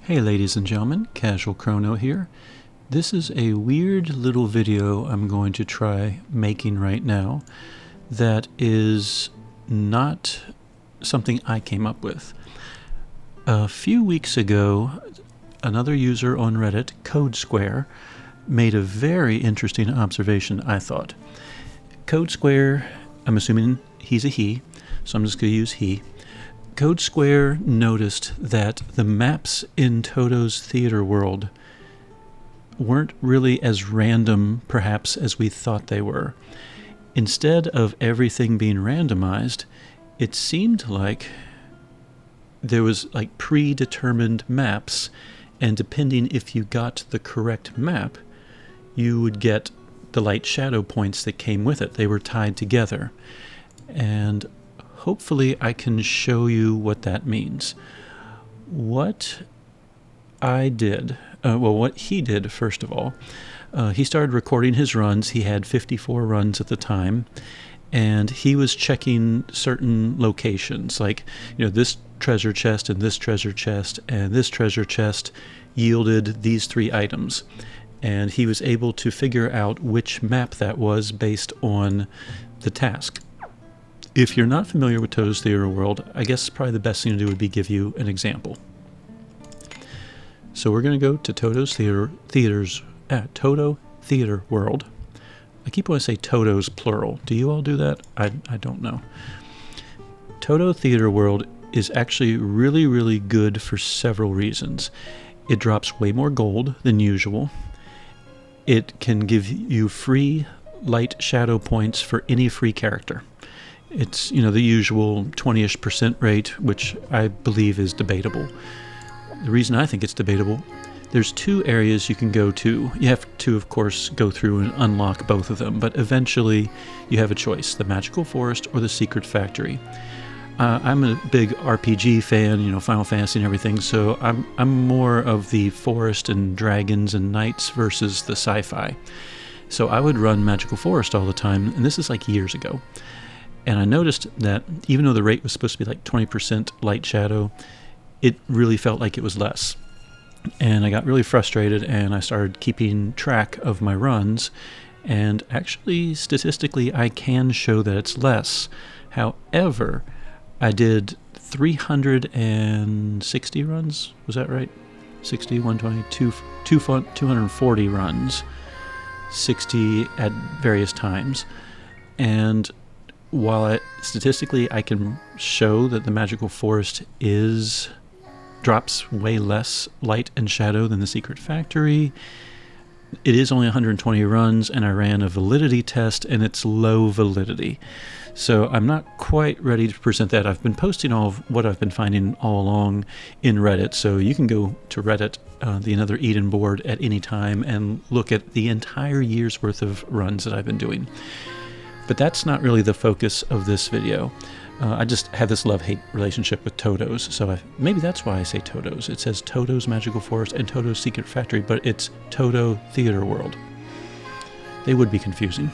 Hey ladies and gentlemen, Casual Crono here. This is a weird little video I'm going to try making right now that is not something I came up with. A few weeks ago, another user on Reddit, CodeSquare, made a very interesting observation, I thought. CodeSquare, I'm assuming he's a he, so I'm just going to use he. CodeSquare noticed that the maps in Toto's Theater World weren't really as random, perhaps, as we thought they were. Instead of everything being randomized, it seemed like there was like predetermined maps, and depending if you got the correct map, you would get the light shadow points that came with it. They were tied together. And hopefully I can show you what that means. What I did, what he did first of all, he started recording his runs. He had 54 runs at the time, and he was checking certain locations, like, this treasure chest and this treasure chest and this treasure chest yielded these 3 items. And he was able to figure out which map that was based on the task. If you're not familiar with Toto's Theater World, I guess probably the best thing to do would be give you an example. So we're going to go to Toto Theater World. I keep wanting to say Toto's plural. Do you all do that? I don't know. Toto Theater World is actually really, really good for several reasons. It drops way more gold than usual. It can give you free light shadow points for any free character. It's, the usual 20-ish% rate, which I believe is debatable. The reason I think it's debatable, there's 2 areas you can go to. You have to, of course, go through and unlock both of them, but eventually you have a choice, the Magical Forest or the Secret Factory. I'm a big RPG fan, Final Fantasy and everything, so I'm more of the forest and dragons and knights versus the sci-fi. So I would run Magical Forest all the time, and this is like years ago. And I noticed that even though the rate was supposed to be like 20% light shadow, it really felt like it was less. And I got really frustrated, and I started keeping track of my runs. And actually, statistically, I can show that it's less. However, I did 360 runs. Was that right? 60, 120, 240 runs. 60 at various times. And while statistically I can show that the Magical Forest drops way less light and shadow than the Secret Factory, it is only 120 runs, and I ran a validity test, and it's low validity. So I'm not quite ready to present that. I've been posting all of what I've been finding all along in Reddit, so you can go to Reddit, the Another Eden board, at any time and look at the entire year's worth of runs that I've been doing. But that's not really the focus of this video. I just have this love-hate relationship with Toto's, so maybe that's why I say Toto's. It says Toto's Magical Forest and Toto's Secret Factory, but it's Toto Theater World. They would be confusing.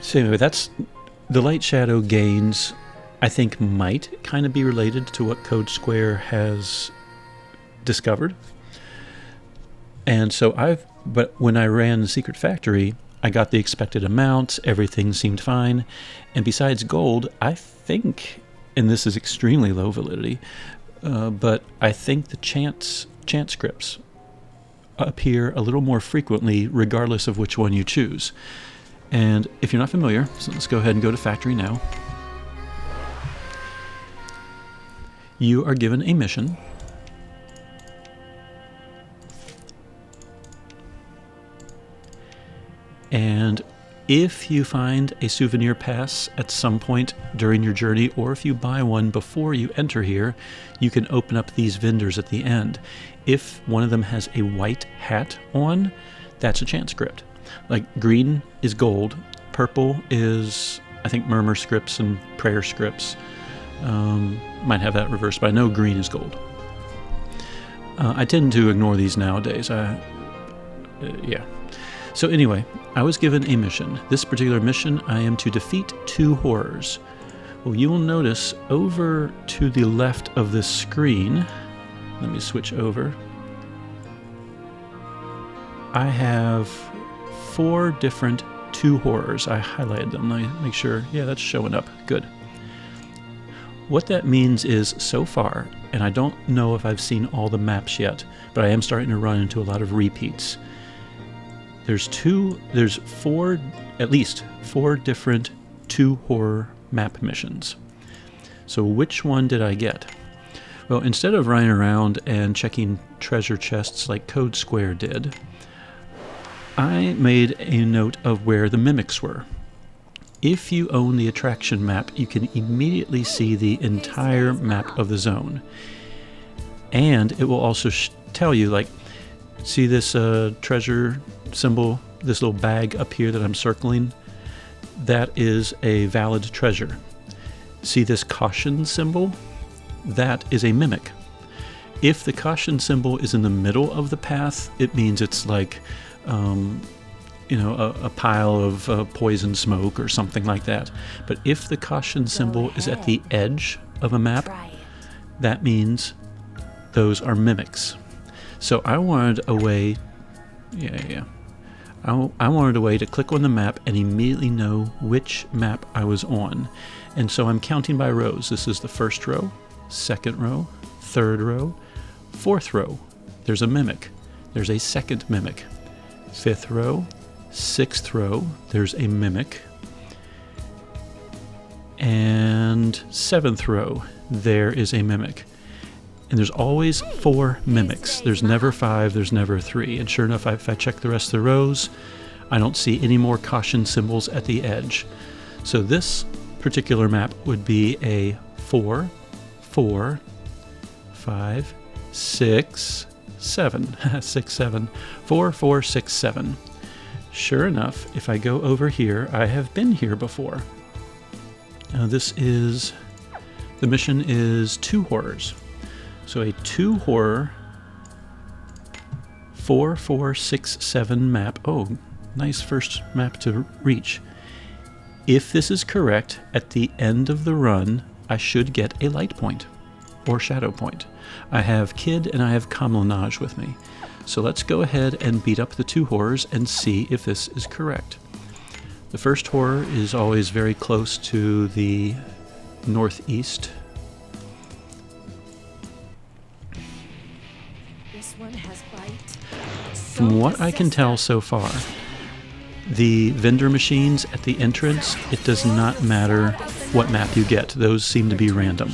So anyway, that's the light shadow gains, I think, might kind of be related to what CodeSquare has discovered. And so but when I ran the Secret Factory, I got the expected amounts, everything seemed fine, and besides gold, I think, and this is extremely low validity, but I think the chance scripts appear a little more frequently regardless of which one you choose. And if you're not familiar, so let's go ahead and go to Factory now. You are given a mission. And if you find a souvenir pass at some point during your journey, or if you buy one before you enter here, you can open up these vendors at the end. If one of them has a white hat on, that's a chance script. Like green is gold, purple is, I think, murmur scripts and prayer scripts. Might have that reversed, but I know green is gold. I tend to ignore these nowadays. Yeah. So anyway, I was given a mission. This particular mission, I am to defeat 2 horrors. Well, you will notice over to the left of this screen, let me switch over, I have 4 different 2 horrors. I highlighted them. Let me make sure. Yeah, that's showing up. Good. What that means is, so far, and I don't know if I've seen all the maps yet, but I am starting to run into a lot of repeats. There's at least 4 different 2 horror map missions. So which one did I get? Well, instead of running around and checking treasure chests like CodeSquare did, I made a note of where the mimics were. If you own the attraction map, you can immediately see the entire map of the zone. And it will also tell you, like, see this treasure symbol, this little bag up here that I'm circling? That is a valid treasure. See this caution symbol? That is a mimic. If the caution symbol is in the middle of the path, it means it's like a pile of poison smoke or something like that. But if the caution symbol is at the edge of a map, that means those are mimics. So I wanted a way, I wanted a way to click on the map and immediately know which map I was on. And so I'm counting by rows. This is the first row, second row, third row, fourth row. There's a mimic. There's a second mimic. Fifth row, sixth row, there's a mimic. And seventh row, there is a mimic. And there's always 4 mimics. There's never 5, there's never 3. And sure enough, if I check the rest of the rows, I don't see any more caution symbols at the edge. So this particular map would be a 4, 4, 5, 6, 7, 6, 7, 4, 4, 6, 7. Sure enough, if I go over here, I have been here before. Now the mission is 2 horrors. So a 2 horror, 4, 4, 6, 7 map. Oh, nice first map to reach. If this is correct, at the end of the run, I should get a light point or shadow point. I have Kid and I have Camouflage with me. So let's go ahead and beat up the 2 horrors and see if this is correct. The first horror is always very close to the northeast. This one has bite. From what I can tell so far, the vendor machines at the entrance, it does not matter what map you get. Those seem to be random.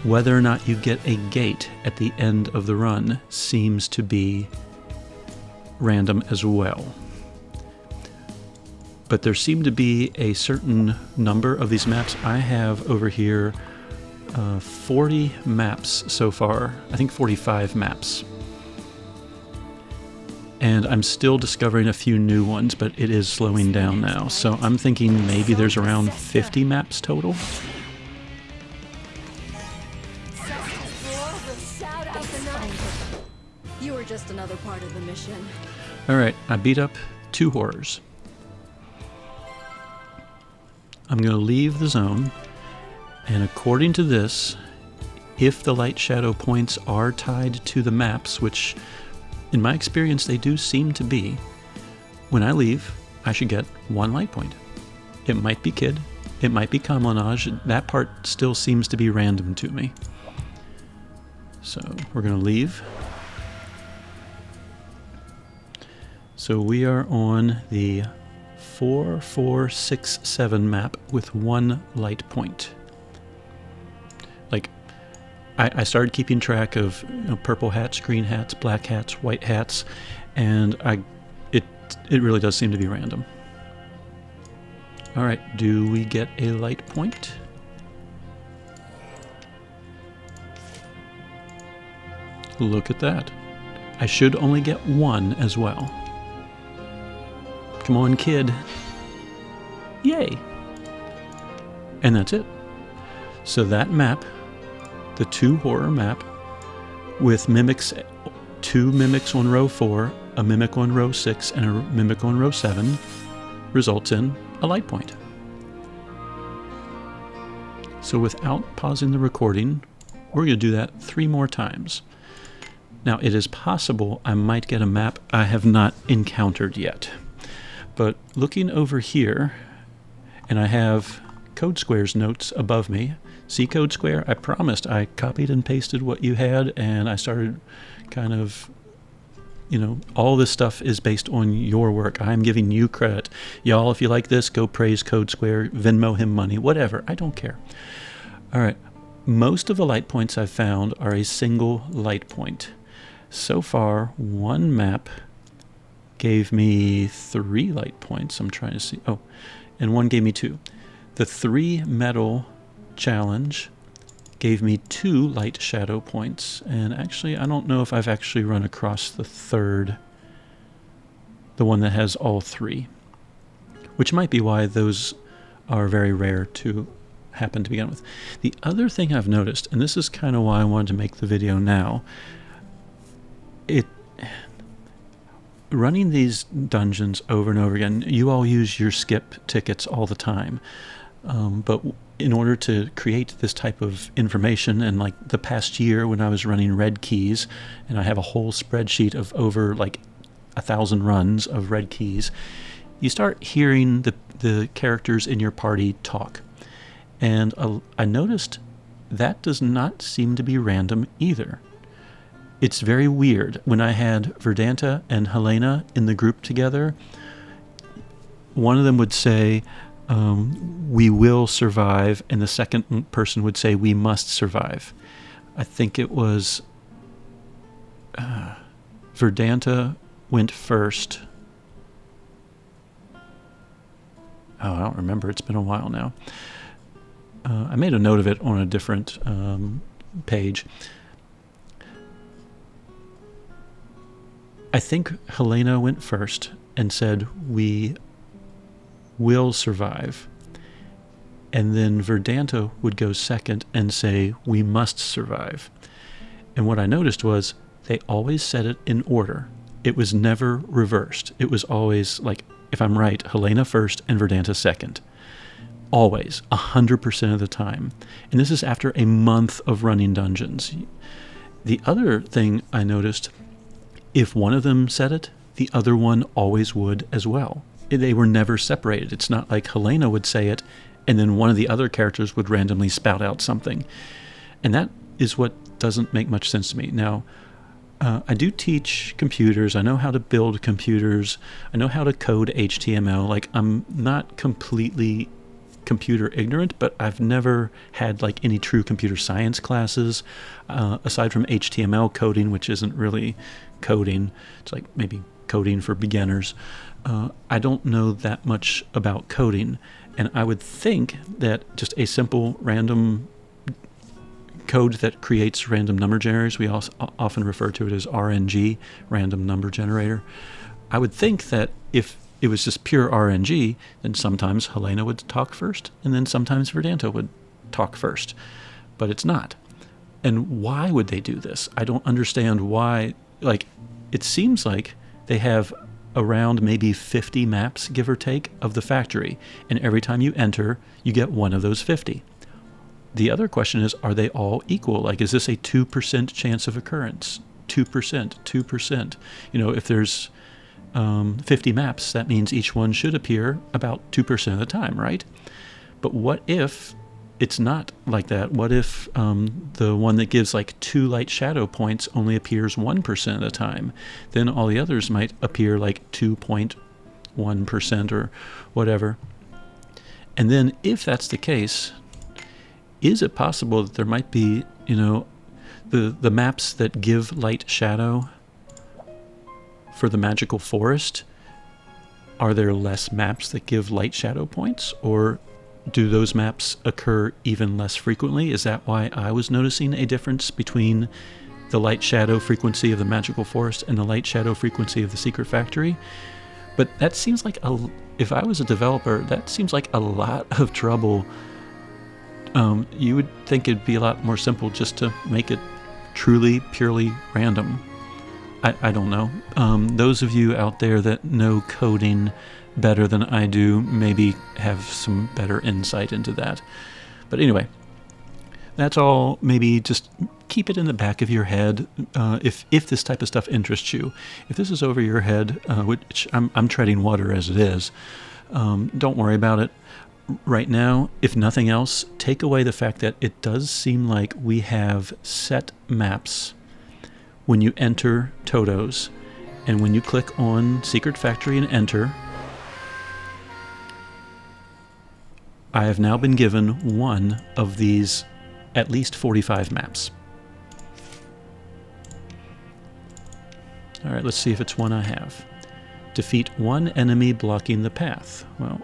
Whether or not you get a gate at the end of the run seems to be random as well. But there seem to be a certain number of these maps. I have over here 40 maps so far. I think 45 maps. And I'm still discovering a few new ones, but it is slowing down now. So I'm thinking maybe there's around 50 maps total. You were just another part of the mission. Alright, I beat up 2 horrors. I'm going to leave the zone, and according to this, if the light shadow points are tied to the maps, which in my experience they do seem to be, when I leave, I should get 1 light point. It might be Kid, it might be Camouflage, that part still seems to be random to me. So we're going to leave. So we are on the 4, 4, 6, 7 map with 1 light point. Like, I started keeping track of purple hats, green hats, black hats, white hats, and it really does seem to be random. All right, do we get a light point? Look at that. I should only get 1 as well. Come on, Kid. Yay. And that's it. So that map, the 2 horror map, with mimics, 2 mimics on row 4, a mimic on row 6, and a mimic on row 7, results in a light point. So without pausing the recording, we're going to do that 3 more times. Now, it is possible I might get a map I have not encountered yet. But looking over here, and I have CodeSquare's notes above me. See CodeSquare? I promised I copied and pasted what you had, and I started kind of, all this stuff is based on your work. I'm giving you credit. Y'all, if you like this, go praise CodeSquare, Venmo him money, whatever. I don't care. All right. Most of the light points I've found are a single light point. So far, one map gave me 3 light points. I'm trying to see. Oh, and one gave me 2. The 3 metal challenge gave me 2 light shadow points. And actually, I don't know if I've actually run across the 3rd, the one that has all 3, which might be why those are very rare to happen to begin with. The other thing I've noticed, and this is kind of why I wanted to make the video now, running these dungeons over and over again, you all use your skip tickets all the time. But in order to create this type of information, and like the past year when I was running red keys, and I have a whole spreadsheet of over like 1,000 runs of red keys, you start hearing the characters in your party talk. And I noticed that does not seem to be random either. It's very weird. When I had Verdanta and Helena in the group together, one of them would say, we will survive, and the second person would say, we must survive. I think it was Verdanta went first. Oh, I don't remember. It's been a while now. I made a note of it on a different page. I think Helena went first and said, we will survive. And then Verdanta would go second and say, we must survive. And what I noticed was they always said it in order. It was never reversed. It was always like, if I'm right, Helena first and Verdanta second. Always, 100% of the time. And this is after a month of running dungeons. The other thing I noticed, if one of them said it, the other one always would as well. They were never separated. It's not like Helena would say it, and then one of the other characters would randomly spout out something. And that is what doesn't make much sense to me. Now, I do teach computers. I know how to build computers. I know how to code HTML. Like, I'm not completely computer ignorant, but I've never had like any true computer science classes aside from HTML coding, which isn't really coding. It's like maybe coding for beginners. I don't know that much about coding, and I would think that just a simple random code that creates random number generators, we also often refer to it as RNG, random number generator. I would think that if it was just pure RNG, then sometimes Helena would talk first, and then sometimes Verdanta would talk first. But it's not. And why would they do this? I don't understand why. Like, it seems like they have around maybe 50 maps, give or take, of the factory, and every time you enter, you get one of those 50. The other question is, are they all equal? Like, is this a 2% chance of occurrence? 2%, 2%. If there's 50 maps, that means each one should appear about 2% of the time, right? But what if it's not like that? What if the one that gives like 2 light shadow points only appears 1% of the time? Then all the others might appear like 2.1% or whatever. And then if that's the case, is it possible that there might be, the maps that give light shadow for the magical forest? Are there less maps that give light shadow points, or do those maps occur even less frequently? Is that why I was noticing a difference between the light shadow frequency of the magical forest and the light shadow frequency of the secret factory? But that seems like, if I was a developer, that seems like a lot of trouble. You would think it'd be a lot more simple just to make it truly, purely random. I don't know. Those of you out there that know coding better than I do maybe have some better insight into that. But anyway, That's all. Maybe just keep it in the back of your head if this type of stuff interests you. If this is over your head, which I'm treading water as it is, don't worry about it. Right now, if nothing else, take away the fact that it does seem like we have set maps when you enter Toto's, and when you click on Secret Factory and enter, I have now been given one of these at least 45 maps. All right, let's see if it's one I have. Defeat one enemy blocking the path. Well,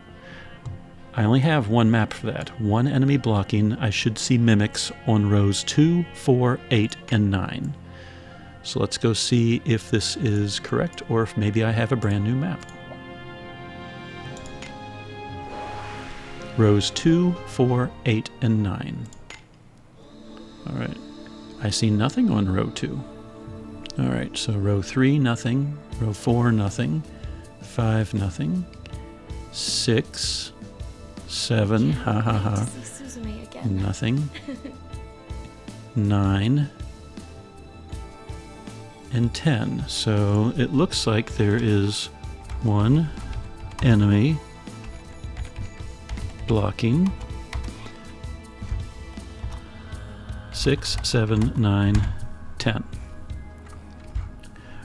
I only have one map for that. One enemy blocking. I should see mimics on rows 2, 4, 8, and 9. So let's go see if this is correct, or if maybe I have a brand new map. Rows 2, 4, 8, and 9. All right. I see nothing on row 2. All right, so row 3, nothing. Row 4, nothing. 5, nothing. 6, 7, ha ha ha. Nothing. 9 and 10. So it looks like there is one enemy blocking 6, 7, 9, 10.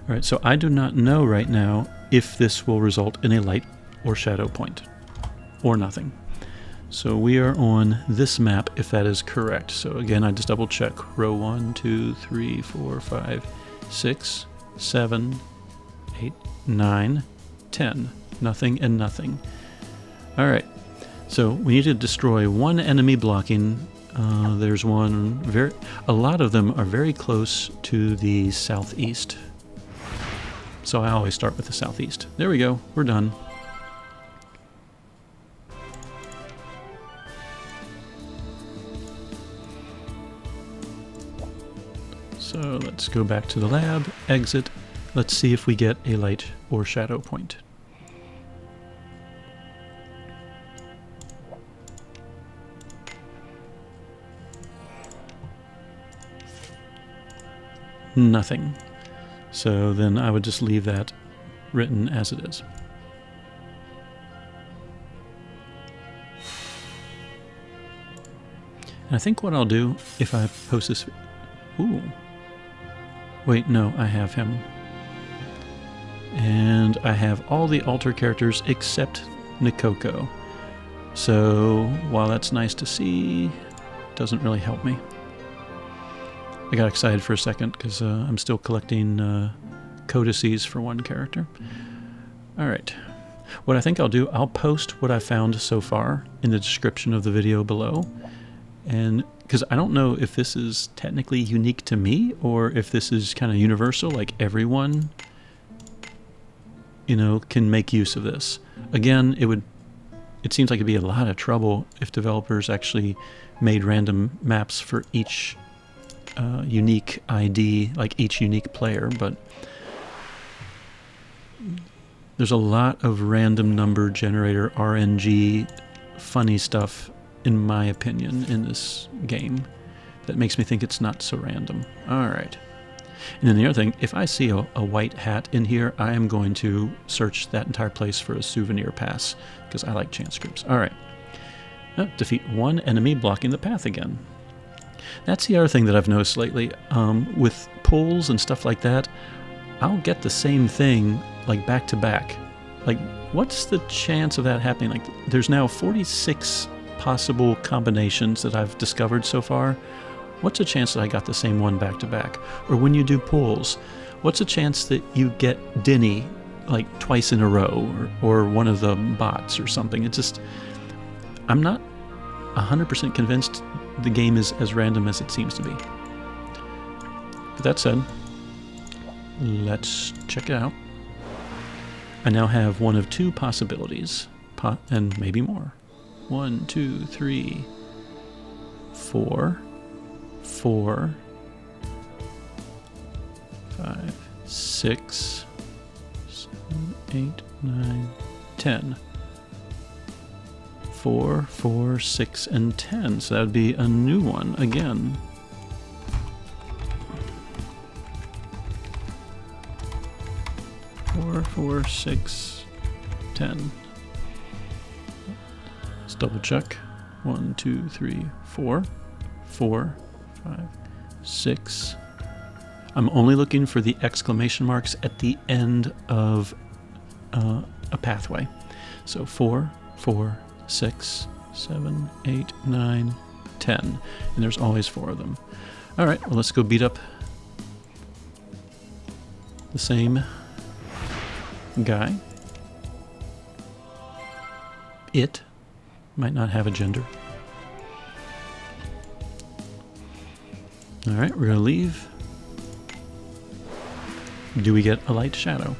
All right, so I do not know right now if this will result in a light or shadow point or nothing. So we are on this map if that is correct. So again, I just double check. Row 1, 2, 3, 4, 5, 6, 7, 8, 9, 10. Nothing and nothing. All right. So we need to destroy one enemy blocking. There's one a lot of them are very close to the southeast. So I always start with the southeast. There we go. We're done. So let's go back to the lab, exit. Let's see if we get a light or shadow point. Nothing. So then I would just leave that written as it is. And I think what I'll do if I post this... Ooh. Wait, no, I have him. And I have all the alter characters except Nikoko. So while that's nice to see, it doesn't really help me. I got excited for a second because I'm still collecting codices for one character. All right. What I think I'll do, I'll post what I found so far in the description of the video below. And because I don't know if this is technically unique to me or if this is kind of universal, like everyone, you know, can make use of this. Again, it seems like it'd be a lot of trouble if developers actually made random maps for each unique ID, like each unique player, but there's a lot of random number generator RNG funny stuff, in my opinion, in this game that makes me think it's not so random. All right. And then the other thing, if I see a white hat in here, I am going to search that entire place for a souvenir pass because I like chance groups. All right. Defeat one enemy blocking the path again. That's the other thing that I've noticed lately. With pulls and stuff like that, I'll get the same thing like back to back. Like, what's the chance of that happening? Like, there's now 46 possible combinations that I've discovered so far. What's the chance that I got the same one back to back? Or when you do pulls, what's the chance that you get Denny like twice in a row, or one of the bots or something? It's just, I'm not 100% convinced the game is as random as it seems to be. But that said, let's check it out. I now have one of two possibilities, and maybe more. 1, 2, 3, 4, 4, 5, 6, 7, 8, 9, 10. 4, 4, 6, and 10. So that would be a new one again. Four, 4, 6, 10. Let's double check. 1, 2, 3, 4, 4, 5, 6. I'm only looking for the exclamation marks at the end of a pathway. So 4, 4, 6, 7, 8, 9, 10. And there's always 4 of them. All right, well, let's go beat up the same guy. It might not have a gender. All right, we're going to leave. Do we get a light shadow?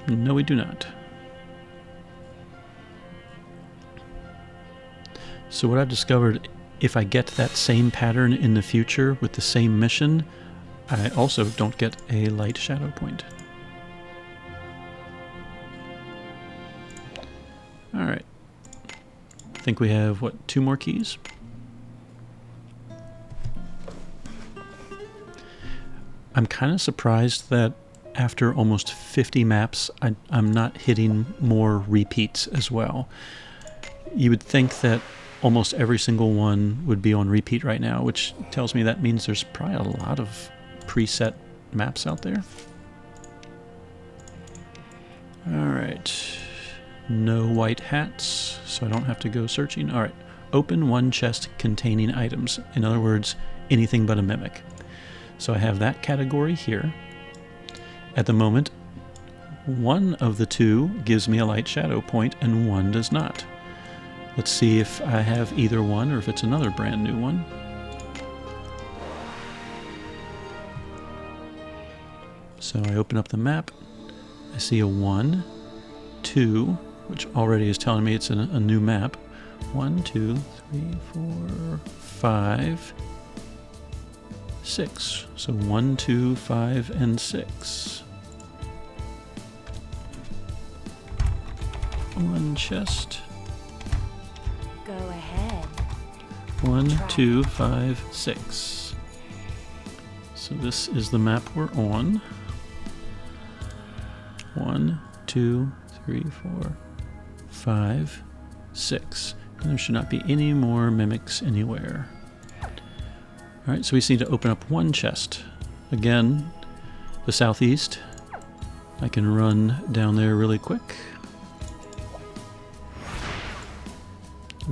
No, we do not. So what I've discovered, if I get that same pattern in the future with the same mission, I also don't get a light shadow point. All right. I think we have, what, 2 more keys? I'm kind of surprised that after almost 50 maps, I'm not hitting more repeats as well. You would think that almost every single one would be on repeat right now, which tells me that means there's probably a lot of preset maps out there. All right. No white hats, so I don't have to go searching. All right. Open one chest containing items. In other words, anything but a mimic. So I have that category here. At the moment, one of the 2 gives me a light shadow point and one does not. Let's see if I have either one or if it's another brand new one. So I open up the map. I see a 1, 2, which already is telling me it's a new map. 1, 2, 3, 4, 5, 6. So 1, 2, 5, and 6. One chest. Go ahead. 1, 2, 5, 6. So this is the map we're on. 1, 2, 3, 4, 5, 6. And there should not be any more mimics anywhere. Alright, so we just need to open up one chest. Again, the southeast. I can run down there really quick.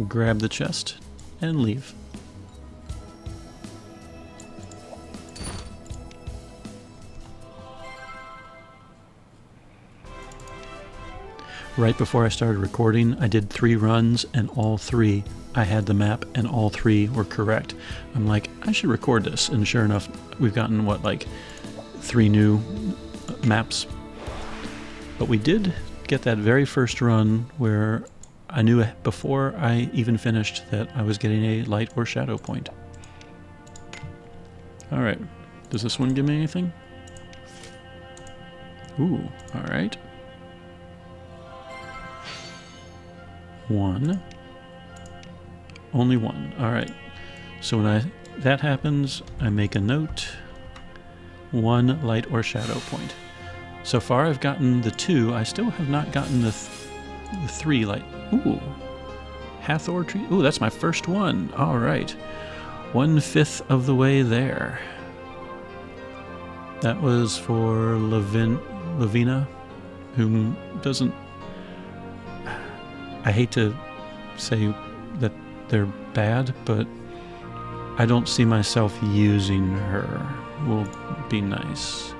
Grab the chest and leave. Right before I started recording, I did 3 runs, and all 3 I had the map and all 3 were correct. I'm like, I should record this, and sure enough, we've gotten, what, like 3 new maps. But we did get that very first run where I knew before I even finished that I was getting a light or shadow point. Alright, does this one give me anything? Ooh, alright. 1. Only 1. Alright. So when that happens, I make a note. 1 light or shadow point. So far I've gotten the 2. I still have not gotten the 3 light. Ooh. Hathor tree. Ooh, that's my first one. Alright. 1/5 of the way there. That was for Lavina, whom doesn't... I hate to say that they're bad, but I don't see myself using her. Will be nice.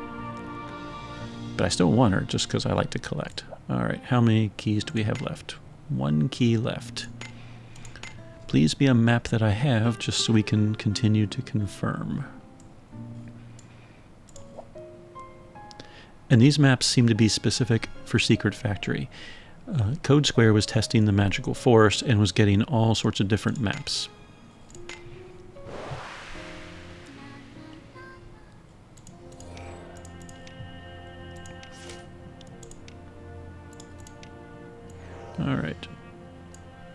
But I still want her just because I like to collect. Alright, how many keys do we have left? 1 key left. Please be a map that I have just so we can continue to confirm. And these maps seem to be specific for Secret Factory. CodeSquare was testing the Magical Forest and was getting all sorts of different maps. Alright.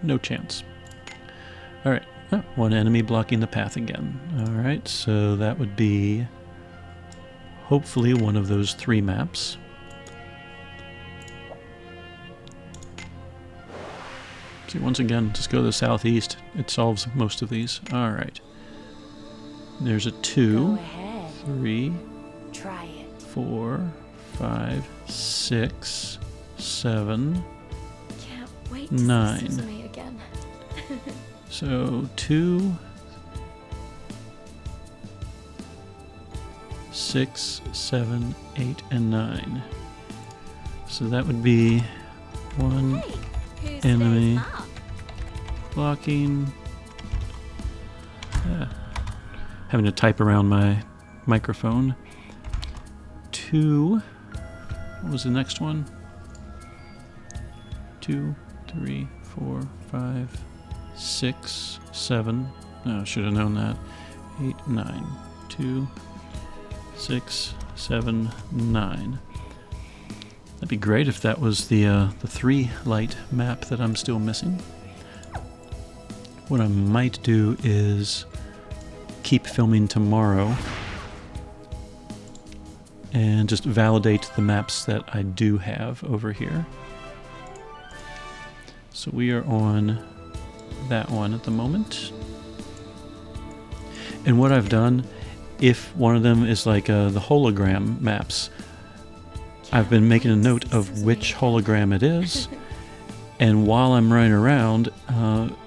No chance. Alright. Oh, one enemy blocking the path again. Alright, so that would be hopefully one of those 3 maps. See, once again, just go to the southeast. It solves most of these. Alright. There's a 2, 3, Try it. 4, 5, 6, 7, Can't wait 9. to see Sesame again. So 2, 6, 7, 8, and 9. So that would be 1 Hey, who's enemy today's mom? blocking. Having to type around my microphone. 2. What was the next one? 2, 3, 4, 5, 6, 7. Oh, should have known that. 8, 9. 2, 6, 7, 9. That'd be great if that was the 3 light map that I'm still missing. What I might do is keep filming tomorrow and just validate the maps that I do have over here. So we are on that one at the moment. And what I've done, if one of them is like the hologram maps, I've been making a note of which hologram it is. And while I'm running around,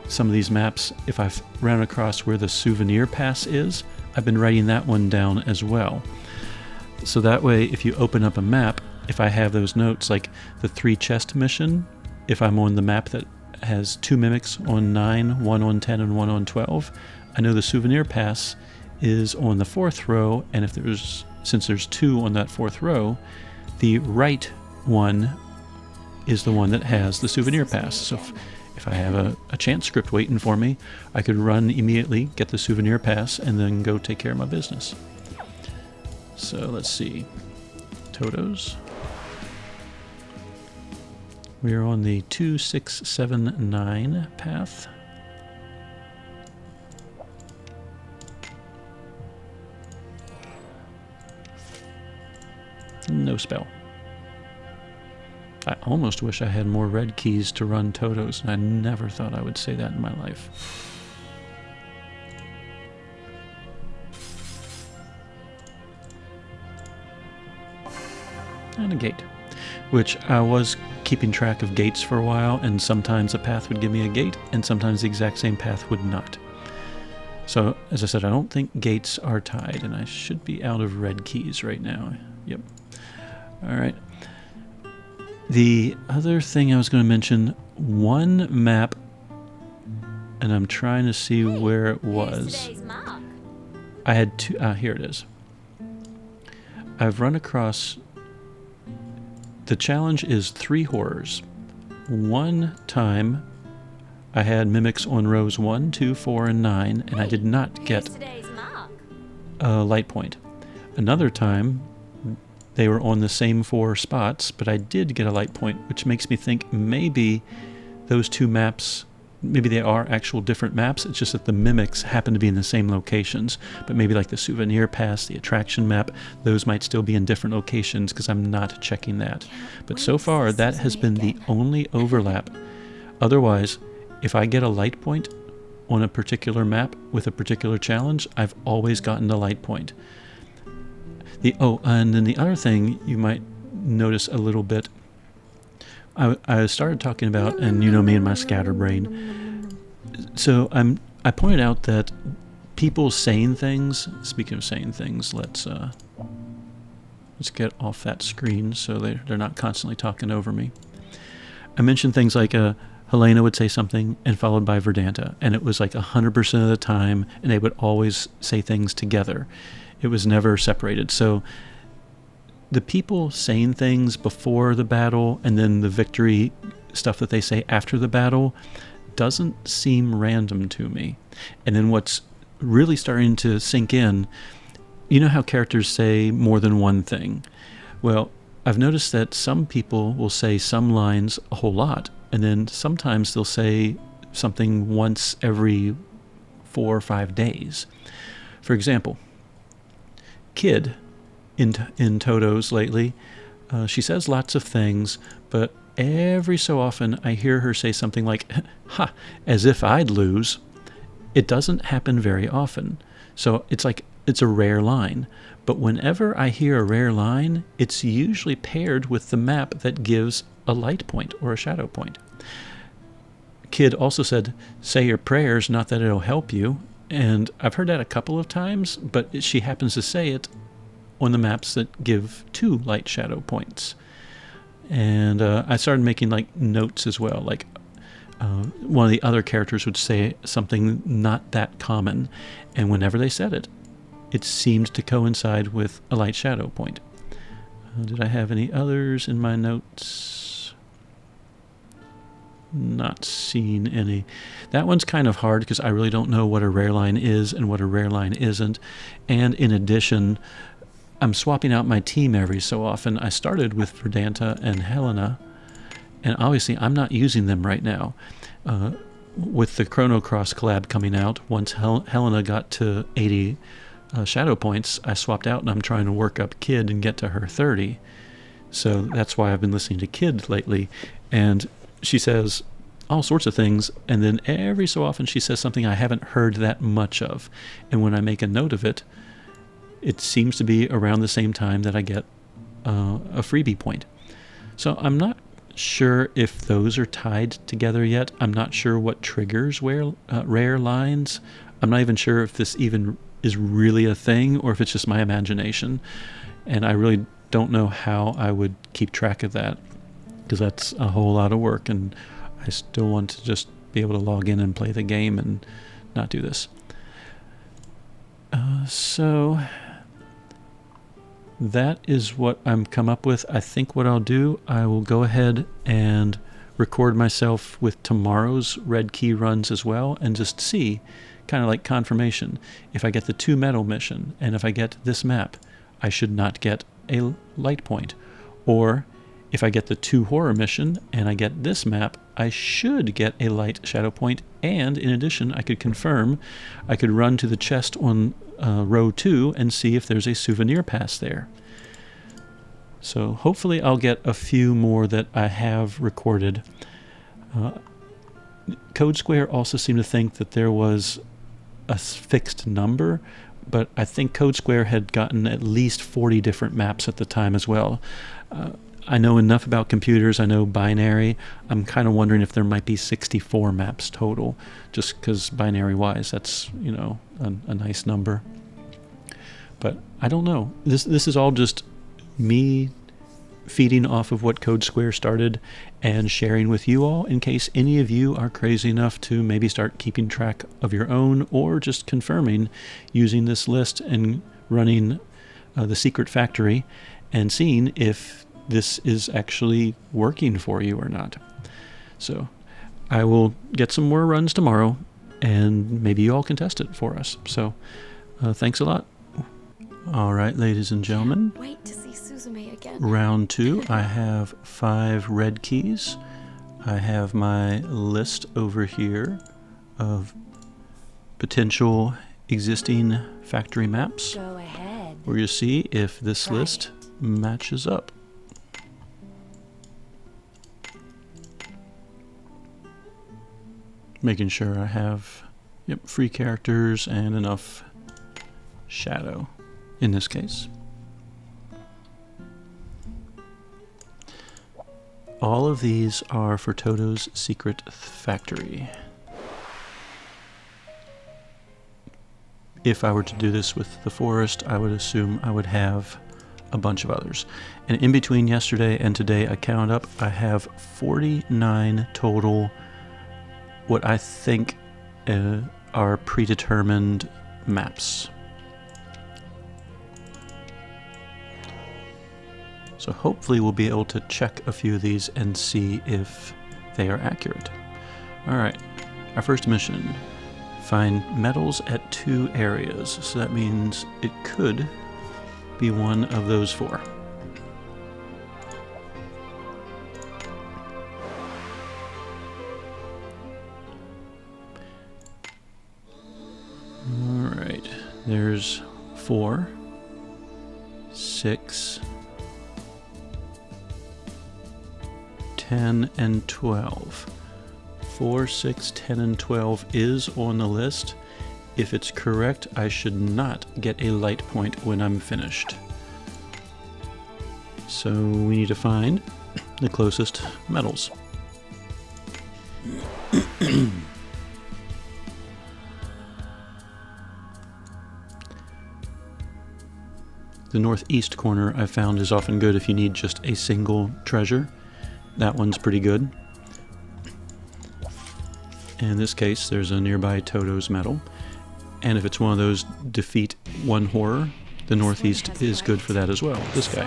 some of these maps, if I've run across where the souvenir pass is, I've been writing that one down as well. So that way, if you open up a map, if I have those notes, like the 3 chest mission, if I'm on the map that has 2 mimics on 9, 1 on 10, and 1 on 12, I know the souvenir pass is on the 4th row, and if since there's 2 on that 4th row, the right one is the one that has the souvenir pass. So if I have a chance script waiting for me, I could run immediately, get the souvenir pass, and then go take care of my business. So let's see. Totos. We are on the 2679 path. No spell. I almost wish I had more red keys to run Totos, and I never thought I would say that in my life. And a gate, which I was keeping track of gates for a while, and sometimes a path would give me a gate, and sometimes the exact same path would not. So, as I said, I don't think gates are tied, and I should be out of red keys right now. Yep. Alright. The other thing I was going to mention, one map, and I'm trying to see where it was. I had 2, here it is. I've run across, the challenge is 3 horrors. One time I had mimics on rows 1, 2, 4, and 9, and I did not get a light point. Another time they were on the same 4 spots, but I did get a light point, which makes me think maybe those 2 maps, maybe they are actual different maps. It's just that the mimics happen to be in the same locations. But maybe like the souvenir pass, the attraction map, those might still be in different locations because I'm not checking that. But so far, that has been the only overlap. Otherwise, if I get a light point on a particular map with a particular challenge, I've always gotten the light point. And then the other thing you might notice a little bit, I started talking about, and you know me and my scatterbrain. So I pointed out that people saying things. Speaking of saying things, let's get off that screen so they're not constantly talking over me. I mentioned things like Helena would say something and followed by Verdanta, and it was like 100% of the time, and they would always say things together. It was never separated. So the people saying things before the battle and then the victory stuff that they say after the battle doesn't seem random to me. And then what's really starting to sink in, you know how characters say more than one thing? Well, I've noticed that some people will say some lines a whole lot, and then sometimes they'll say something once every 4 or 5 days. For example, Kid in Toto's lately, she says lots of things, but every so often I hear her say something like, ha, as if I'd lose. It doesn't happen very often, so it's like it's a rare line. But whenever I hear a rare line, it's usually paired with the map that gives a light point or a shadow point. Kid also said, say your prayers, not that it'll help you. And I've heard that a couple of times, but she happens to say it on the maps that give 2 light shadow points. And I started making like notes as well. Like one of the other characters would say something not that common, and whenever they said it, it seemed to coincide with a light shadow point. Did I have any others in my notes? Not seen any. That one's kind of hard because I really don't know what a rare line is and what a rare line isn't. And in addition, I'm swapping out my team every so often. I started with Verdanta and Helena, and obviously I'm not using them right now. With the Chrono Cross collab coming out, once Helena got to 80 shadow points, I swapped out, and I'm trying to work up Kid and get to her 30. So that's why I've been listening to Kid lately. And she says all sorts of things, and then every so often she says something I haven't heard that much of. And when I make a note of it, it seems to be around the same time that I get a freebie point. So I'm not sure if those are tied together yet. I'm not sure what triggers rare lines. I'm not even sure if this even is really a thing or if it's just my imagination. And I really don't know how I would keep track of that, because that's a whole lot of work, and I still want to just be able to log in and play the game and not do this. So that is what I'm come up with. I think what I'll do, I will go ahead and record myself with tomorrow's red key runs as well, and just see, kind of like confirmation, if I get the 2 medal mission and if I get this map, I should not get a light point. Or if I get the 2 horror mission and I get this map, I should get a light shadow point. And in addition, I could confirm, I could run to the chest on row 2 and see if there's a souvenir pass there. So hopefully I'll get a few more that I have recorded. CodeSquare also seemed to think that there was a fixed number, but I think CodeSquare had gotten at least 40 different maps at the time as well. I know enough about computers, I know binary. I'm kind of wondering if there might be 64 maps total, just because binary-wise, that's, you know, a nice number. But I don't know. This is all just me feeding off of what CodeSquare started and sharing with you all, in case any of you are crazy enough to maybe start keeping track of your own, or just confirming using this list and running the secret factory and seeing if this is actually working for you or not. So I will get some more runs tomorrow, and maybe you all can test it for us. So thanks a lot. All right, ladies and gentlemen. Wait to see Suzume again. Round 2, I have 5 red keys. I have my list over here of potential existing factory maps. Go ahead. We're going to see if this Try list matches up. Making sure I have free characters and enough shadow in this case. All of these are for Toto's Secret Factory. If I were to do this with the forest, I would assume I would have a bunch of others. And in between yesterday and today, I counted up, I have 49 total what I think are predetermined maps. So hopefully we'll be able to check a few of these and see if they are accurate. Alright, our first mission. Find metals at 2 areas. So that means it could be one of those 4. There's 4, 6, 10, and 12. 4, 6, 10, and 12 is on the list. If it's correct, I should not get a light point when I'm finished. So we need to find the closest metals. The northeast corner I found is often good if you need just a single treasure. That one's pretty good. In this case, there's a nearby Toto's medal. And if it's one of those defeat one horror, the northeast is good for that as well. This guy.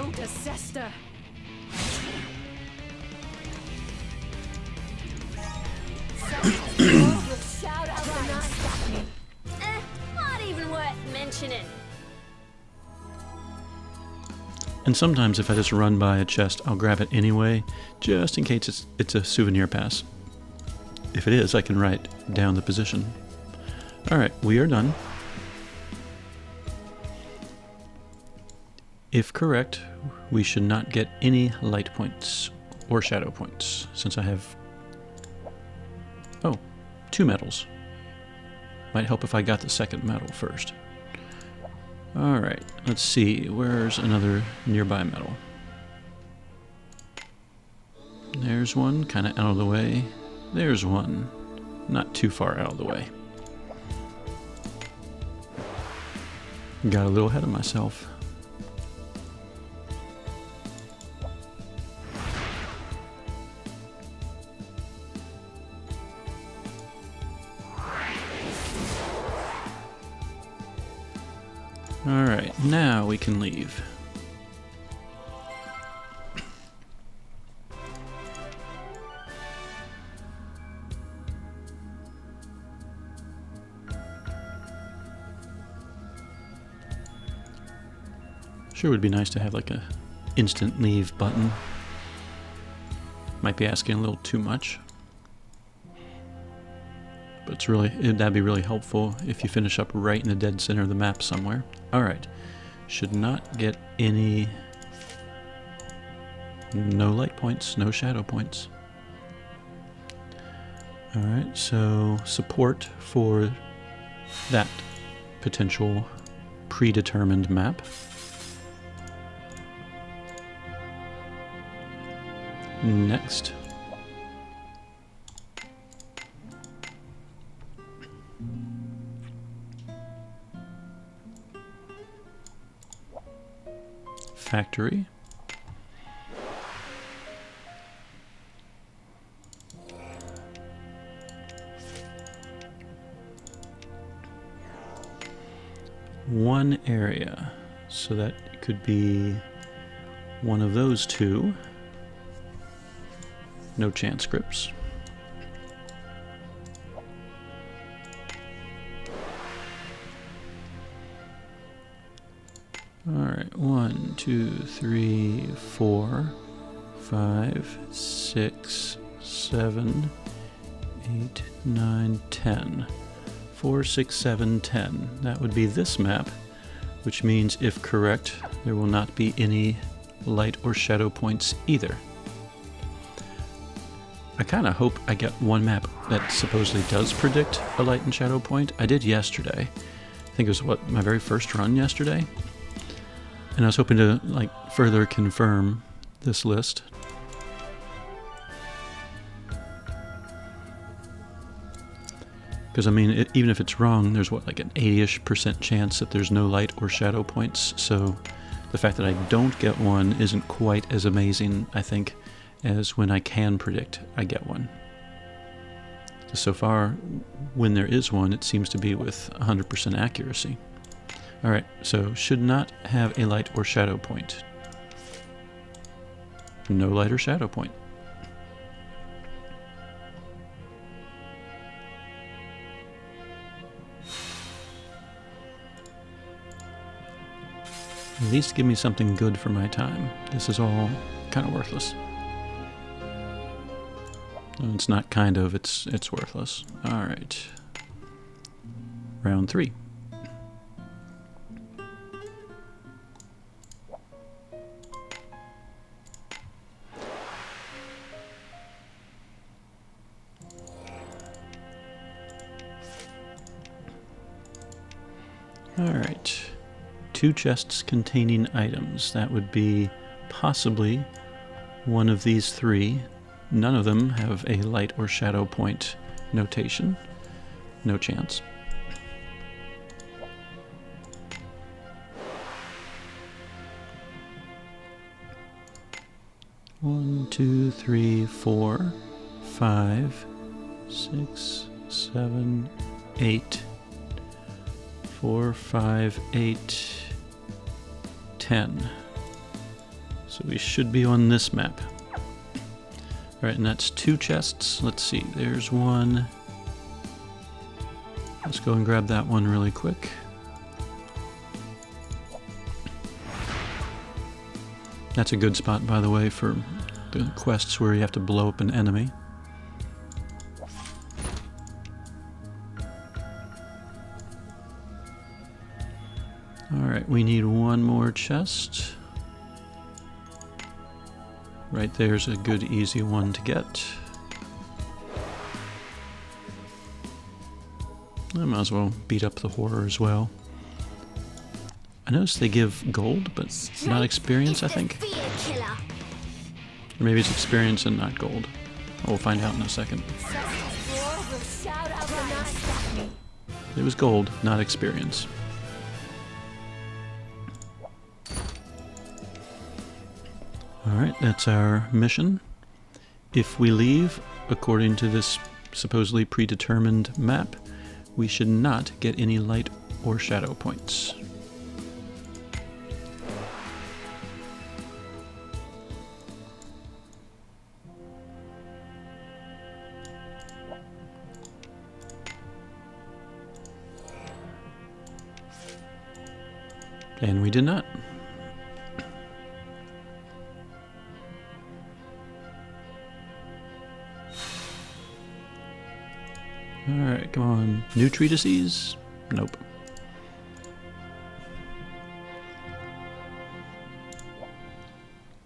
Not even worth mentioning. And sometimes if I just run by a chest, I'll grab it anyway, just in case it's a souvenir pass. If it is, I can write down the position. Alright, we are done. If correct, we should not get any light points or shadow points, since I have 2 medals. Might help if I got the second medal first. Alright, let's see, where's another nearby medal? There's one, kind of out of the way. There's one, not too far out of the way. Got a little ahead of myself. Alright, now we can leave. Sure would be nice to have like a instant leave button. Might be asking a little too much. But that'd be really helpful if you finish up right in the dead center of the map somewhere. Alright, should not get any, no light points, no shadow points. Alright, so support for that potential predetermined map. Next. Factory. One area, so that could be one of those two. No chance scripts. Alright, 1, 2, 3, 4, 5, 6, 7, 8, 9, 10. 4, 6, 7, 10. That would be this map, which means if correct, there will not be any light or shadow points either. I kind of hope I get one map that supposedly does predict a light and shadow point. I did yesterday. I think it was my very first run yesterday. And I was hoping to further confirm this list. Because I mean, even if it's wrong, there's an 80-ish% chance that there's no light or shadow points. So the fact that I don't get one isn't quite as amazing, I think, as when I can predict I get one. So far, when there is one, it seems to be with 100% accuracy. Alright, so should not have a light or shadow point. No light or shadow point. At least give me something good for my time. This is all kind of worthless. It's not kind of, it's worthless. Alright. Round 3. Alright. 2 chests containing items. That would be possibly one of these 3. None of them have a light or shadow point notation. No chance. One, 2, 3, 4, 5, 6, 7, 8. 4, 5, 8, 10. So we should be on this map. Alright, and that's 2 chests. Let's see, there's one. Let's go and grab that one really quick. That's a good spot, by the way, for the quests where you have to blow up an enemy. Alright, we need one more chest. Right there's a good easy one to get. I might as well beat up the horror as well. I noticed they give gold, but not experience, I think. Or maybe it's experience and not gold. We'll find out in a second. It was gold, not experience. Alright, that's our mission. If we leave, according to this supposedly predetermined map, we should not get any light or shadow points. And we did not. Alright, come on. New treatises? Nope.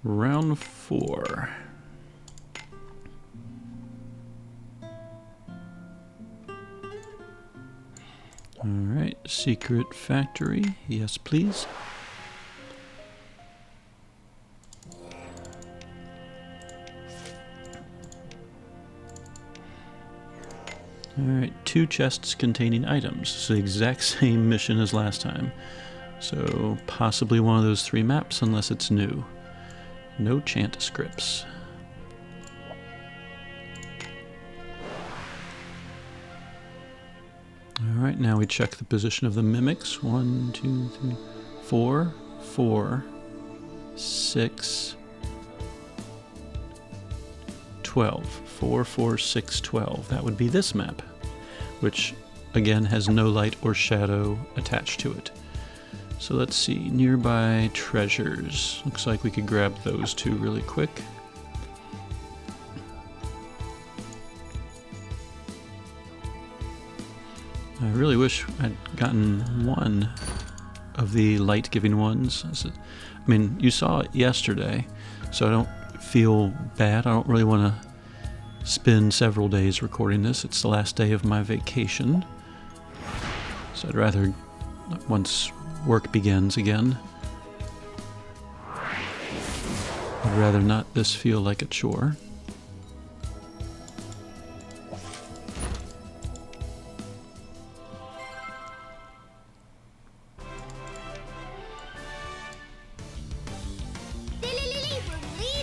Round 4. Alright, secret factory. Yes, please. Alright, 2 chests containing items. It's the exact same mission as last time. So, possibly one of those 3 maps, unless it's new. No chant scripts. Alright, now we check the position of the mimics. 1, 2, 3, 4, 4, 6, 12. 4, 4, 6, 12. That would be this map, which again has no light or shadow attached to it. So let's see, nearby treasures. Looks like we could grab those 2 really quick. I really wish I'd gotten one of the light-giving ones. I mean, you saw it yesterday, so I don't feel bad. I don't really want to spend several days recording this. It's the last day of my vacation. So I'd rather, once work begins again, I'd rather not this feel like a chore.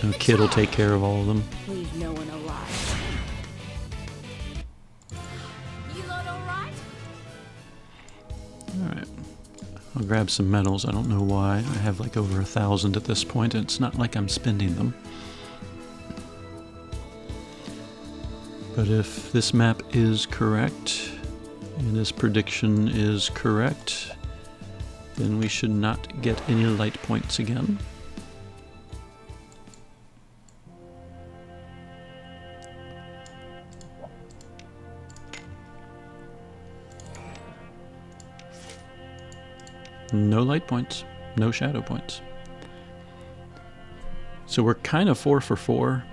The kid will take care of all of them. Leave no one alive. You lot alright? Alright. I'll grab some medals. I don't know why. I have like over 1,000 at this point, and it's not like I'm spending them. But if this map is correct, and this prediction is correct, then we should not get any light points again. No light points, no shadow points. So we're kind of 4 for 4,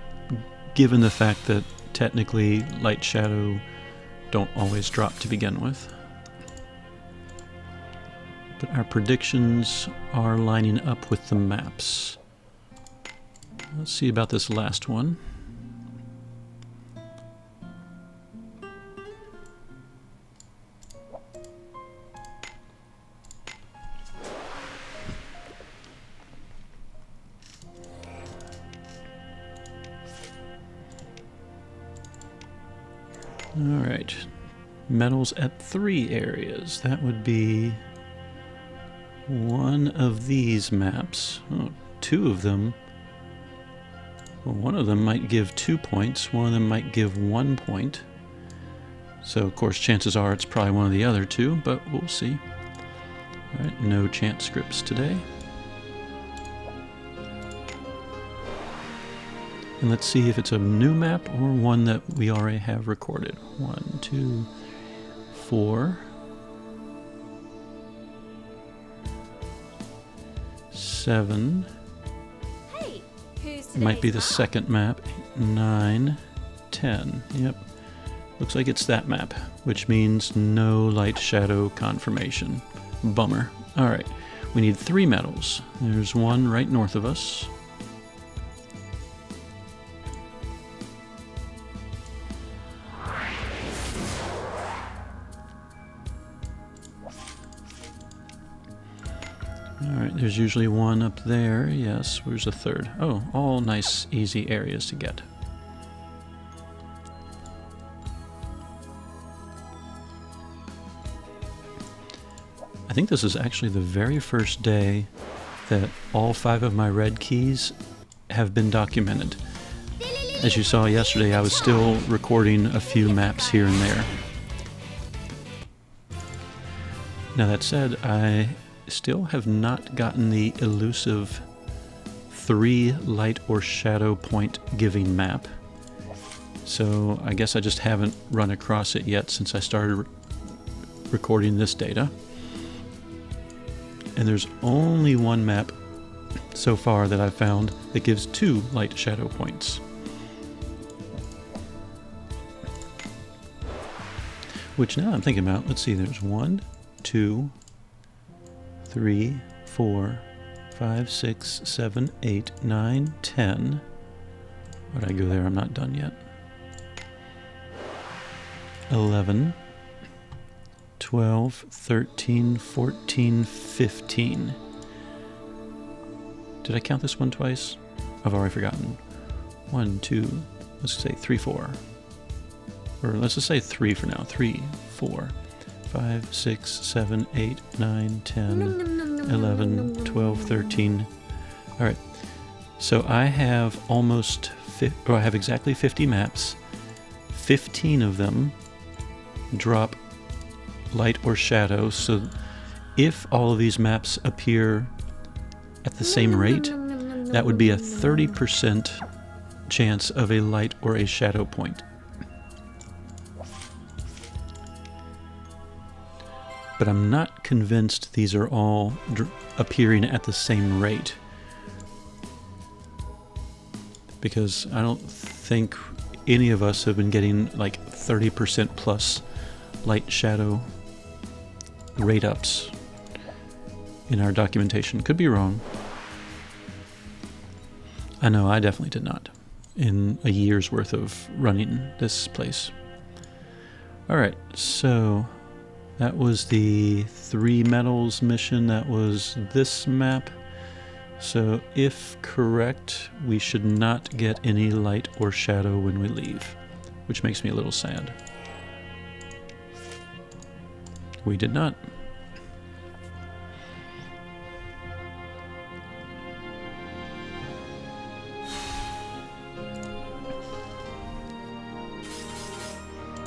given the fact that technically light shadow don't always drop to begin with. but our predictions are lining up with the maps. Let's see about this last one. Alright, metals at 3 areas. That would be one of these maps. Oh, 2 of them. Well, one of them might give 2 points, one of them might give 1 point. So, of course, chances are it's probably one of the other 2, but we'll see. Alright, no chance scripts today. And let's see if it's a new map or one that we already have recorded. 1, 2, 4, 7. Hey, who's Might be the today's second map. 9, 10. Yep. Looks like it's that map, which means no light shadow confirmation. Bummer. Alright, we need 3 metals. There's one right north of us. Alright, there's usually one up there. Yes, where's the third? Oh, all nice, easy areas to get. I think this is actually the very first day that all 5 of my red keys have been documented. As you saw yesterday, I was still recording a few maps here and there. Now that said, I still have not gotten the elusive 3 light or shadow point giving map. So I guess I just haven't run across it yet since I started recording this data. And there's only one map so far that I've found that gives 2 light shadow points. Which now I'm thinking about, let's see, there's 1, 2, 3, 4, 5, 6, 7, 8, 9, 10. Why did I go there? I'm not done yet. 11, 12, 13, 14, 15. Did I count this one twice? I've already forgotten. 1, 2, let's say 3, 4. Or let's just say 3 for now. 3, 4, 5, 6, 7, 8, 9, 10, 11, 12, 13. Alright, so I have I have exactly 50 maps. 15 of them drop light or shadow, so if all of these maps appear at the same rate, that would be a 30% chance of a light or a shadow point. But I'm not convinced these are all appearing at the same rate, because I don't think any of us have been getting like 30% plus light shadow rate ups in our documentation. Could be wrong. I know I definitely did not in a year's worth of running this place. Alright, so that was the 3 metals mission. That was this map. So if correct, we should not get any light or shadow when we leave, which makes me a little sad. We did not.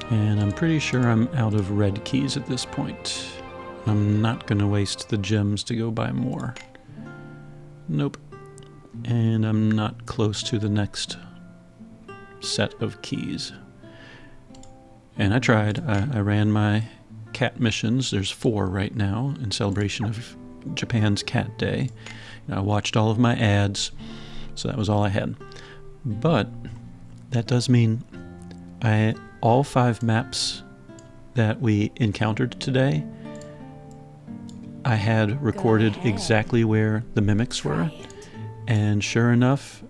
And I'm pretty sure I'm out of red keys at this point. I'm not going to waste the gems to go buy more. Nope. And I'm not close to the next set of keys. And I tried. I ran my cat missions. There's 4 right now in celebration of Japan's Cat Day. I watched all of my ads, so that was all I had. But that does mean all 5 maps that we encountered today I had recorded ahead. exactly where the mimics were, Try it. and sure enough,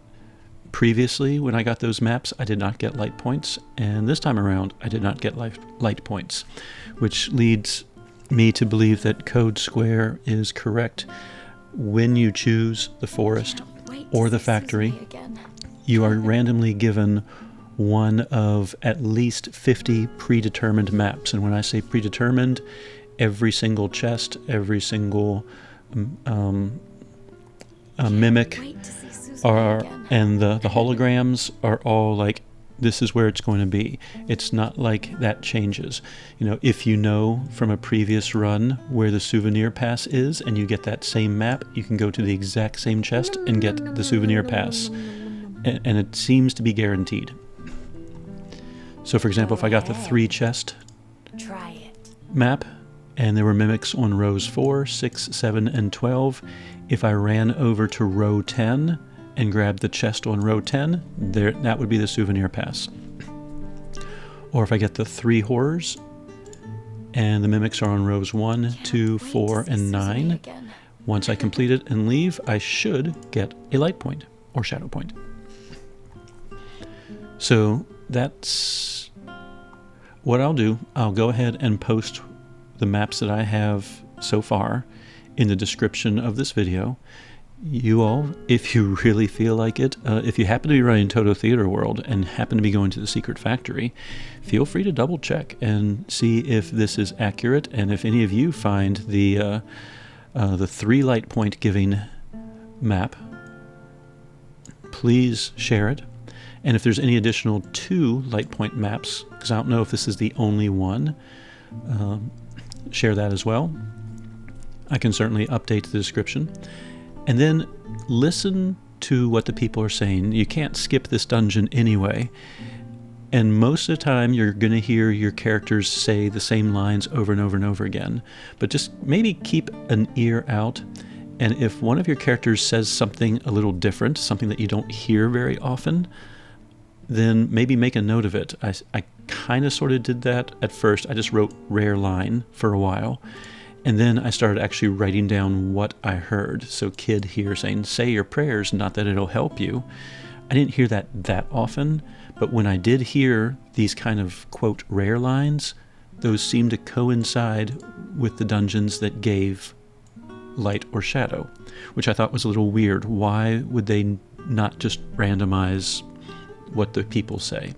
previously when I got those maps, I did not get light points, and this time around, I did not get light points, which leads me to believe that CodeSquare is correct. When you choose the forest Wait or to the see factory, Suzuki again. you are randomly given one of at least 50 predetermined maps. And when I say predetermined, every single chest, every single mimic, Wait to see Suzuki again. and the holograms are all like, this is where it's going to be. It's not like that changes. You know, if you know from a previous run where the souvenir pass is and you get that same map, you can go to the exact same chest and get the souvenir pass. And it seems to be guaranteed. So for example, if I got the 3 chest Try it. map and there were mimics on rows 4, 6, 7, and 12, if I ran over to row 10 and grabbed the chest on row 10, that would be the souvenir pass. Or if I get the 3 horrors and the mimics are on rows 1, 2, 4, and 9, once I complete it and leave, I should get a light point or shadow point. So that's what I'll do. I'll go ahead and post the maps that I have so far in the description of this video. You all, if you really feel like it, if you happen to be running Toto Theater World and happen to be going to the secret factory, feel free to double check and see if this is accurate, and if any of you find the 3 light point giving map, please share it. And if there's any additional 2 light point maps, because I don't know if this is the only one, share that as well. I can certainly update the description. And then listen to what the people are saying. You can't skip this dungeon anyway. And most of the time you're going to hear your characters say the same lines over and over and over again. But just maybe keep an ear out. And if one of your characters says something a little different, something that you don't hear very often, then maybe make a note of it. I kind of sort of did that at first. I just wrote rare line for a while. And then I started actually writing down what I heard. So kid here saying, say your prayers, not that it'll help you. I didn't hear that often, but when I did hear these kind of, quote, rare lines, those seemed to coincide with the dungeons that gave light or shadow, which I thought was a little weird. Why would they not just randomize what the people say?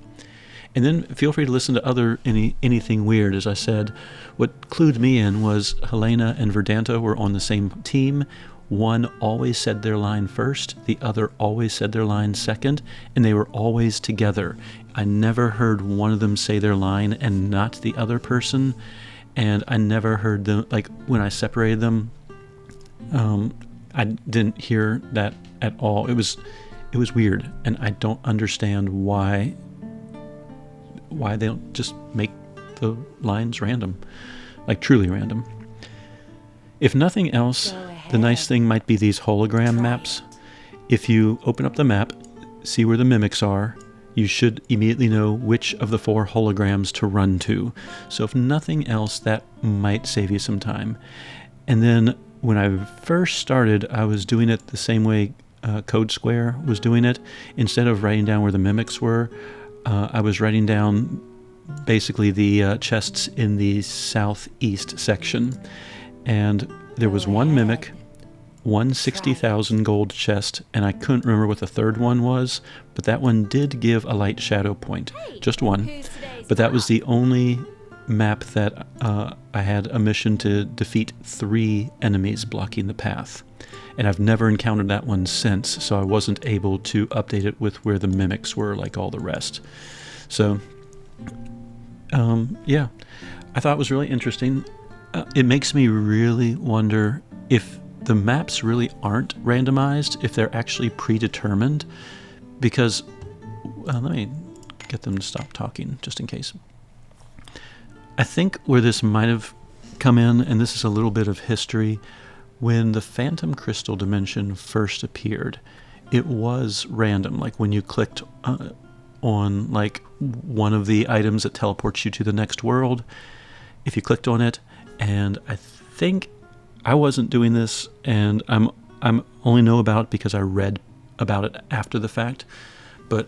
And then feel free to listen to anything weird. As I said, what clued me in was Helena and Verdanta were on the same team. One always said their line first, the other always said their line second, and they were always together. I never heard one of them say their line and not the other person, and I never heard them, like when I separated them, I didn't hear that at all. It was weird, and I don't understand why they don't just make the lines random, like truly random. If nothing else, the nice thing might be these hologram maps. If you open up the map, see where the mimics are, you should immediately know which of the 4 holograms to run to. So if nothing else, that might save you some time. And then when I first started, I was doing it the same way CodeSquare was doing it. Instead of writing down where the mimics were, I was writing down basically the chests in the southeast section. And there was one mimic, one 60,000 gold chest, and I couldn't remember what the third one was, but that one did give a light shadow point. Just one. But that was the only map that I had a mission to defeat 3 enemies blocking the path. And I've never encountered that one since, so I wasn't able to update it with where the mimics were like all the rest. So, yeah, I thought it was really interesting. It makes me really wonder if the maps really aren't randomized, if they're actually predetermined, because, let me get them to stop talking just in case. I think where this might have come in, and this is a little bit of history, when the Phantom Crystal Dimension first appeared, it was random. Like when you clicked on like one of the items that teleports you to the next world, if you clicked on it, and I think I wasn't doing this, and I'm only know about it because I read about it after the fact. But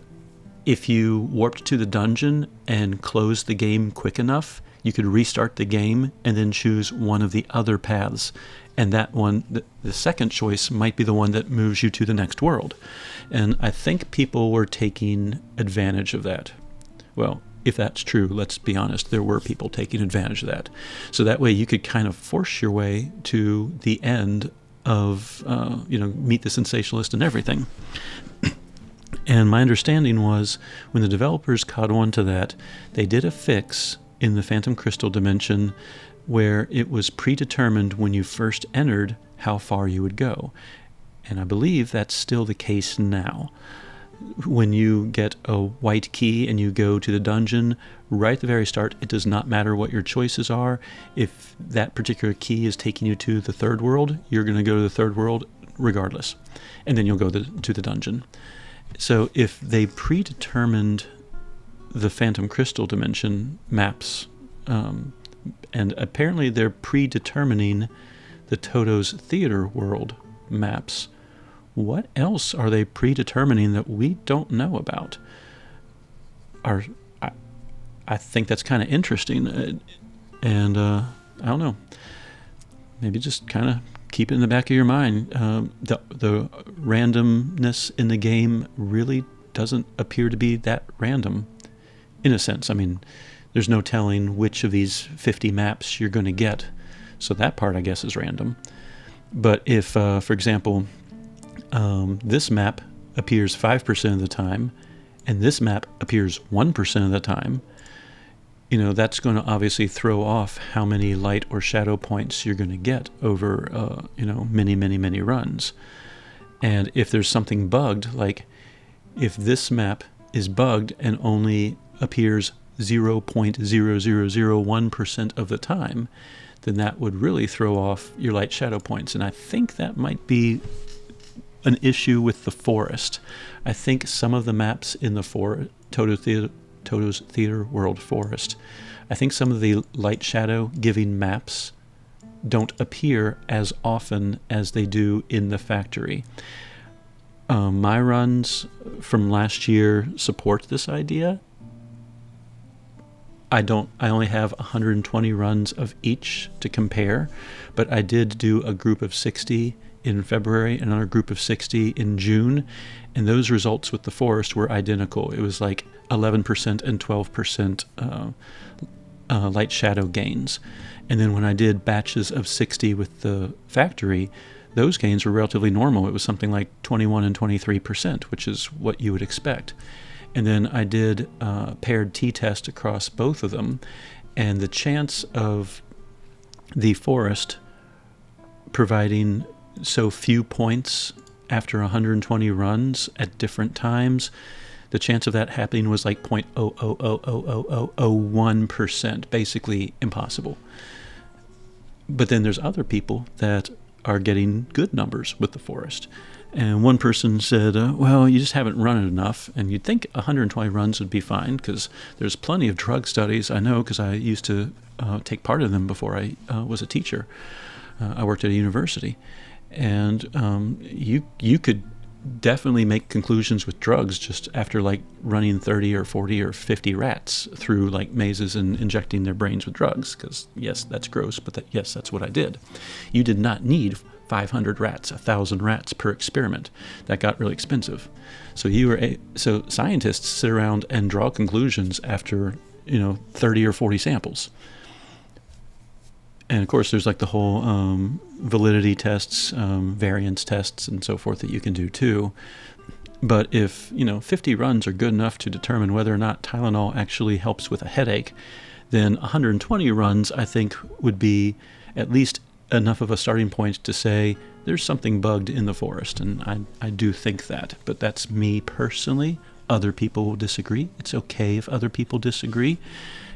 if you warped to the dungeon and closed the game quick enough, you could restart the game and then choose one of the other paths. And that one, the second choice, might be the one that moves you to the next world. And I think people were taking advantage of that. Well, if that's true, let's be honest, there were people taking advantage of that. So that way you could kind of force your way to the end of, meet the sensationalist and everything. And my understanding was when the developers caught on to that, they did a fix in the Phantom Crystal dimension where it was predetermined when you first entered how far you would go. And I believe that's still the case now. When you get a white key and you go to the dungeon, right at the very start, it does not matter what your choices are. If that particular key is taking you to the third world, you're going to go to the third world regardless. And then you'll go to the dungeon. So if they predetermined the Phantom Crystal dimension maps, and apparently they're predetermining the Toto's Theater World maps, what else are they predetermining that we don't know about? I think that's kind of interesting, and I don't know. Maybe just kind of keep it in the back of your mind. The randomness in the game really doesn't appear to be that random, in a sense. I mean, there's no telling which of these 50 maps you're going to get, so that part, I guess, is random. But if, for example, this map appears 5% of the time, and this map appears 1% of the time, that's going to obviously throw off how many light or shadow points you're going to get over, many, many, many runs. And if there's something bugged, like if this map is bugged and only appears 0.0001% of the time, then that would really throw off your light shadow points. And I think that might be an issue with the forest. I think some of the maps in the Toto's Theater World forest, I think some of the light shadow giving maps don't appear as often as they do in the factory. My runs from last year support this idea. I only have 120 runs of each to compare, but I did do a group of 60 in February, another group of 60 in June, and those results with the forest were identical. It was like 11% and 12% light shadow gains. And then when I did batches of 60 with the factory, those gains were relatively normal. It was something like 21 and 23%, which is what you would expect. And then I did paired t-test across both of them, and the chance of the forest providing so few points after 120 runs at different times, the chance of that happening was like 0.0000001%, basically impossible. But then there's other people that are getting good numbers with the forest. And one person said, well, you just haven't run it enough. And you'd think 120 runs would be fine, because there's plenty of drug studies. I know, because I used to take part in them before I was a teacher. I worked at a university. And you could definitely make conclusions with drugs just after like running 30 or 40 or 50 rats through like mazes and injecting their brains with drugs. Because yes, that's gross, but yes, that's what I did. You did not need 500 rats, 1,000 rats per experiment. That got really expensive. So so scientists sit around and draw conclusions after 30 or 40 samples. And of course, there's like the whole validity tests, variance tests, and so forth that you can do too. But if 50 runs are good enough to determine whether or not Tylenol actually helps with a headache, then 120 runs, I think, would be at least enough of a starting point to say there's something bugged in the forest. And I do think that. But that's me personally. Other people will disagree. It's okay if other people disagree.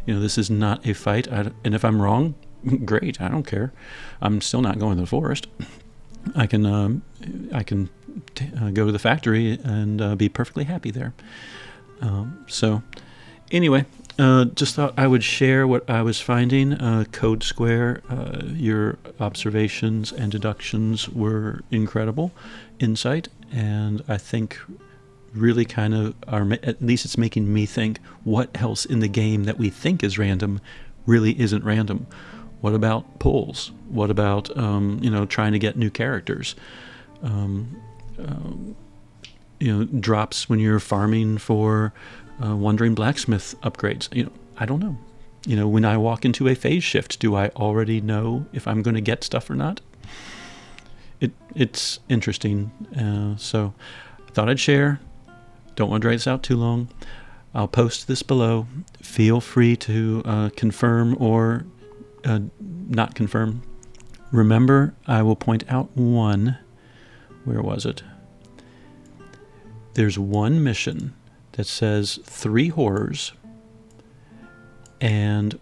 This is not a fight. And if I'm wrong, great, I don't care. I'm still not going to the forest. I can go to the factory and be perfectly happy there. So anyway, Just thought I would share what I was finding. CodeSquare, your observations and deductions were incredible insight, and I think really kind of at least it's making me think, what else in the game that we think is random really isn't random? What about pulls? What about trying to get new characters? Drops when you're farming for wandering blacksmith upgrades. I don't know. When I walk into a phase shift, do I already know if I'm going to get stuff or not? It's interesting. So I thought I'd share. Don't want to drag this out too long. I'll post this below. Feel free to confirm or not confirm. Remember, I will point out one. Where was it? There's one mission that says 3 horrors, and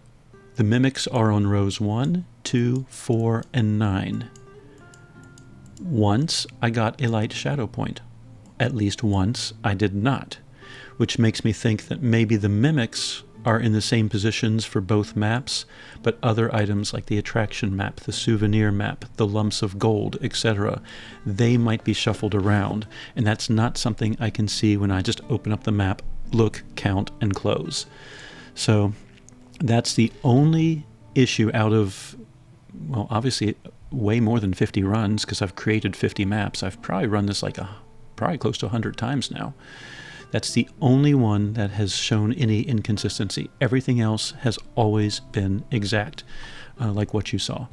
the mimics are on rows 1, 2, 4, and 9. Once I got a light shadow point. At least once I did not, which makes me think that maybe the mimics are in the same positions for both maps, but other items like the attraction map, the souvenir map, the lumps of gold, etc., they might be shuffled around, and that's not something I can see when I just open up the map, look, count, and close. So that's the only issue out of, well, obviously way more than 50 runs, because I've created 50 maps. I've probably run this probably close to 100 times now. That's the only one that has shown any inconsistency. Everything else has always been exact, like what you saw.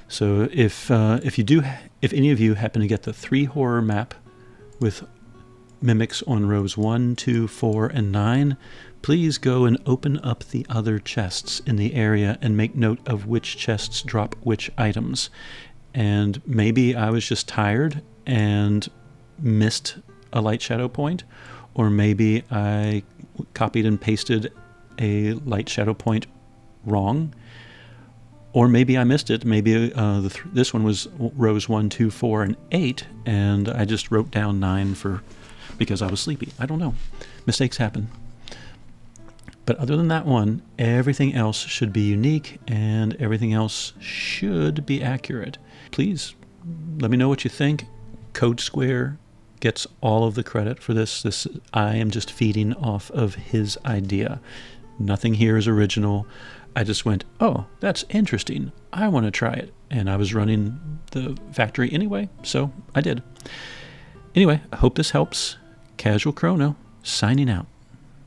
So if any of you happen to get the 3 horror map with mimics on rows 1, 2, 4, and 9, please go and open up the other chests in the area and make note of which chests drop which items. And maybe I was just tired and missed a light shadow point, or maybe I copied and pasted a light shadow point wrong, or maybe I missed it. Maybe this one was rows 1, 2, 4, and 8, and I just wrote down 9 because I was sleepy. I don't know. Mistakes happen. But other than that one, everything else should be unique, and everything else should be accurate. Please let me know what you think. CodeSquare gets all of the credit for this. I am just feeding off of his idea. Nothing here is original. I just went, oh, that's interesting. I want to try it. And I was running the factory anyway, so I did. Anyway, I hope this helps. Casual Crono, signing out.